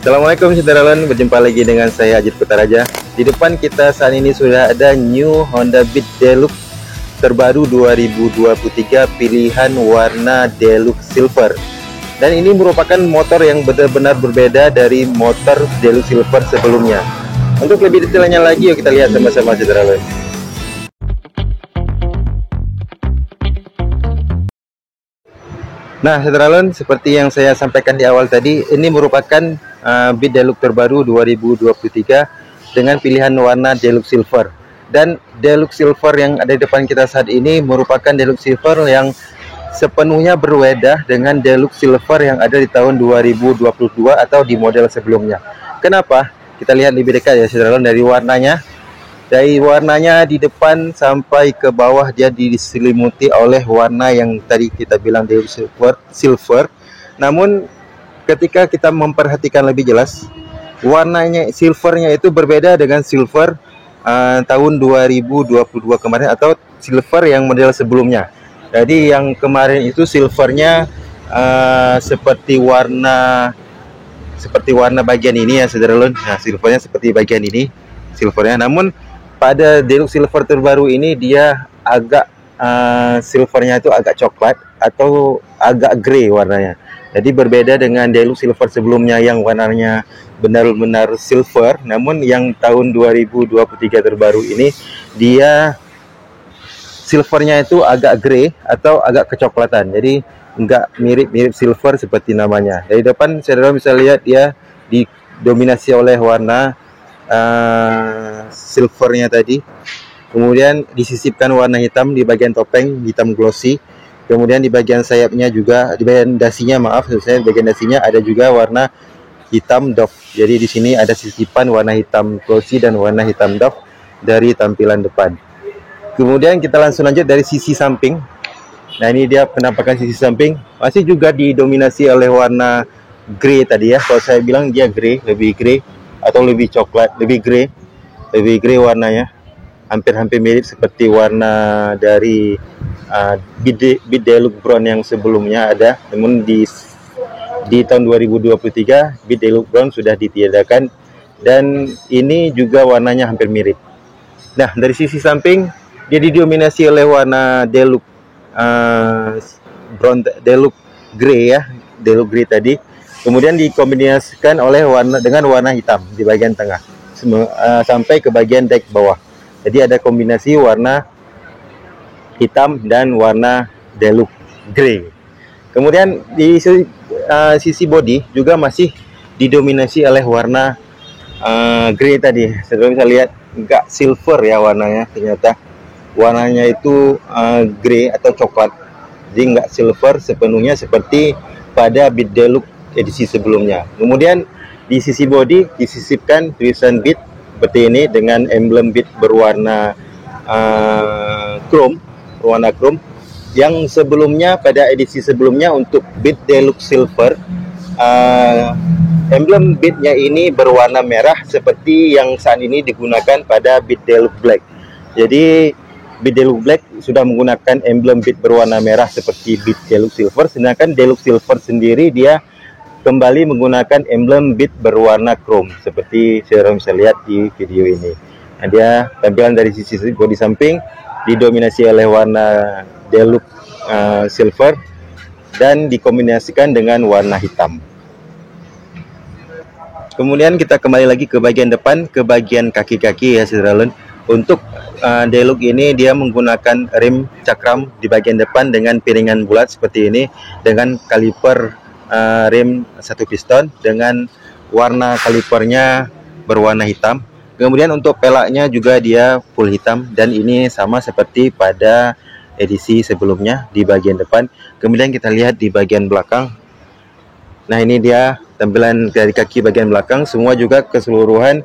Assalamualaikum saudarawan, berjumpa lagi dengan saya Ajit Putaraja. Di depan kita saat ini sudah ada new Honda Beat Deluxe terbaru 2023 pilihan warna Deluxe Silver. Dan ini merupakan motor yang benar-benar berbeda dari motor Deluxe Silver sebelumnya. Untuk lebih detailnya lagi, yuk kita lihat sama-sama saudarawan. Nah saudarawan, seperti yang saya sampaikan di awal tadi, ini merupakan Beat Deluxe terbaru 2023 dengan pilihan warna Deluxe Silver. Dan Deluxe Silver yang ada di depan kita saat ini merupakan Deluxe Silver yang sepenuhnya berbeda dengan Deluxe Silver yang ada di tahun 2022 atau di model sebelumnya. Kenapa? Kita lihat lebih dekat ya saudarawan, dari warnanya. Dari warnanya di depan sampai ke bawah dia diselimuti oleh warna yang tadi kita bilang Deluxe Silver. Namun ketika kita memperhatikan lebih jelas, warnanya silvernya itu berbeda dengan silver tahun 2022 kemarin atau silver yang model sebelumnya. Jadi yang kemarin itu silvernya seperti warna bagian ini ya saudara. Nah, silvernya seperti bagian ini silvernya. Namun pada Deluxe Silver terbaru ini dia agak silvernya itu agak coklat atau agak grey warnanya. Jadi berbeda dengan Deluxe Silver sebelumnya yang warnanya benar-benar silver. Namun yang tahun 2023 terbaru ini dia silvernya itu agak grey atau agak kecoklatan. Jadi enggak mirip-mirip silver seperti namanya. Dari depan saudara bisa lihat dia didominasi oleh warna silvernya tadi. Kemudian disisipkan warna hitam di bagian topeng, hitam glossy. Kemudian di bagian sayapnya juga, di bagian dasinya di bagian dasinya ada juga warna hitam doff. Jadi di sini ada sisipan warna hitam glossy dan warna hitam doff dari tampilan depan. Kemudian kita langsung lanjut dari sisi samping. Nah ini dia penampakan sisi samping, masih juga didominasi oleh warna grey tadi ya. Kalau saya bilang dia grey, lebih grey atau lebih coklat, lebih grey warnanya, hampir mirip seperti warna dari Beat Deluxe Brown yang sebelumnya ada. Namun di tahun 2023 Beat Deluxe Brown sudah ditiadakan dan ini juga warnanya hampir mirip. Nah dari sisi samping dia didominasi oleh warna Deluxe Brown, Deluxe Grey ya, Deluxe Grey tadi. Kemudian dikombinasikan oleh dengan warna hitam di bagian tengah sampai ke bagian dek bawah. Jadi ada kombinasi warna hitam dan warna Deluxe Grey. Kemudian di sisi bodi juga masih didominasi oleh warna grey tadi. Saudara bisa lihat enggak silver ya warnanya, ternyata warnanya itu grey atau coklat. Jadi enggak silver sepenuhnya seperti pada Beat Deluxe edisi sebelumnya. Kemudian di sisi bodi disisipkan tulisan Beat seperti ini dengan emblem Beat berwarna chrome, berwarna chrome. Yang sebelumnya pada edisi sebelumnya untuk Beat Deluxe Silver emblem Beat-nya ini berwarna merah seperti yang saat ini digunakan pada Beat Deluxe Black. Jadi Beat Deluxe Black sudah menggunakan emblem Beat berwarna merah seperti Beat Deluxe Silver, sedangkan Deluxe Silver sendiri dia kembali menggunakan emblem Beat berwarna chrome seperti saudara bisa lihat di video ini. Nah, dia tampilan dari sisi bodi samping didominasi oleh warna Deluxe Silver dan dikombinasikan dengan warna hitam. Kemudian kita kembali lagi ke bagian depan, ke bagian kaki-kaki ya saudara. Untuk Deluxe ini dia menggunakan rim cakram di bagian depan dengan piringan bulat seperti ini, dengan kaliper rim satu piston dengan warna kalipernya berwarna hitam. Kemudian untuk pelaknya juga dia full hitam dan ini sama seperti pada edisi sebelumnya di bagian depan. Kemudian kita lihat di bagian belakang. Nah ini dia tampilan dari kaki bagian belakang, semua juga keseluruhan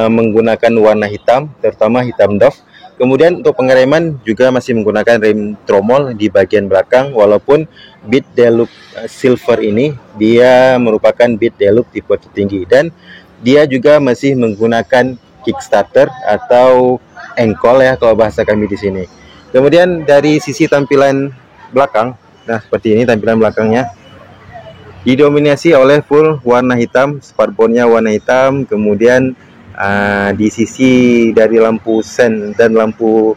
menggunakan warna hitam, terutama hitam doff. Kemudian untuk pengereman juga masih menggunakan rem tromol di bagian belakang, walaupun Beat Deluxe Silver ini dia merupakan Beat Deluxe tipe tertinggi dan dia juga masih menggunakan kickstarter atau engkol ya kalau bahasa kami di sini. Kemudian dari sisi tampilan belakang, nah seperti ini tampilan belakangnya. didominasi oleh full warna hitam, spardboardnya warna hitam, kemudian di sisi dari lampu sen dan lampu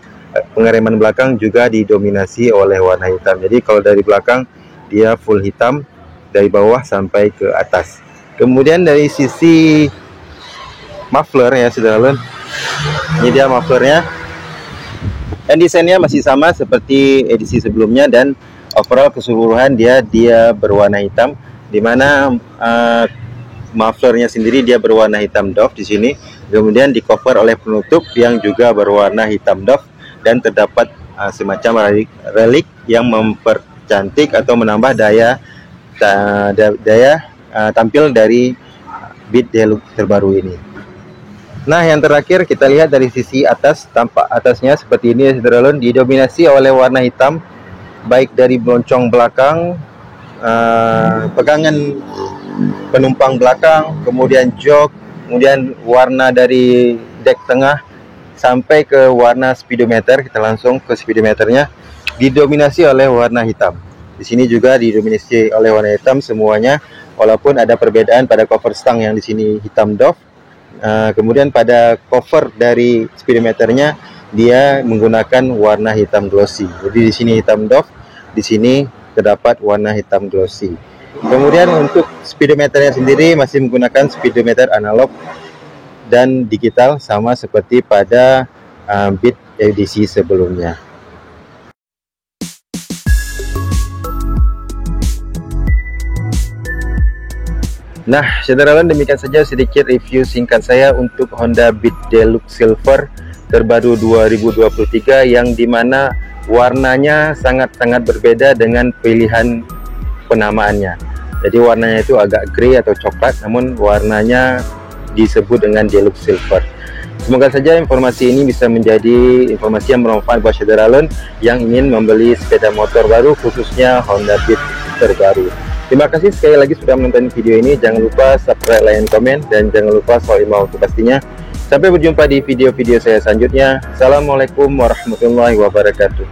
pengereman belakang juga didominasi oleh warna hitam. Jadi kalau dari belakang dia full hitam dari bawah sampai ke atas. Kemudian dari sisi muffler ya saudara, ini dia mufflernya, dan desainnya masih sama seperti edisi sebelumnya, dan overall keseluruhan dia berwarna hitam, dimana mufflernya sendiri dia berwarna hitam doff di sini, kemudian di cover oleh penutup yang juga berwarna hitam doff, dan terdapat semacam relik yang mempercantik atau menambah daya tampil dari Beat Deluxe terbaru ini. Nah, yang terakhir kita lihat dari sisi atas, tampak atasnya seperti ini saudara, didominasi oleh warna hitam, baik dari beloncong belakang, pegangan penumpang belakang, kemudian jok, kemudian warna dari dek tengah sampai ke warna speedometer. Kita langsung ke speedometernya, didominasi oleh warna hitam. Di sini juga didominasi oleh warna hitam semuanya, walaupun ada perbedaan pada cover stang yang di sini hitam doff. Kemudian pada cover dari speedometernya dia menggunakan warna hitam glossy. Jadi di sini hitam doff, di sini terdapat warna hitam glossy. Kemudian untuk speedometernya sendiri masih menggunakan speedometer analog dan digital, sama seperti pada Beat edisi sebelumnya. Nah, saudara, demikian saja sedikit review singkat saya untuk Honda Beat Deluxe Silver terbaru 2023, yang dimana warnanya sangat-sangat berbeda dengan pilihan penamaannya. Jadi warnanya itu agak grey atau coklat, namun warnanya disebut dengan Deluxe Silver. Semoga saja informasi ini bisa menjadi informasi yang bermanfaat buat saudara yang ingin membeli sepeda motor baru, khususnya Honda Beat terbaru. Terima kasih sekali lagi sudah menonton video ini. Jangan lupa subscribe, like, komen, dan jangan lupa soal email untuk pastinya. Sampai berjumpa di video-video saya selanjutnya. Assalamualaikum warahmatullahi wabarakatuh.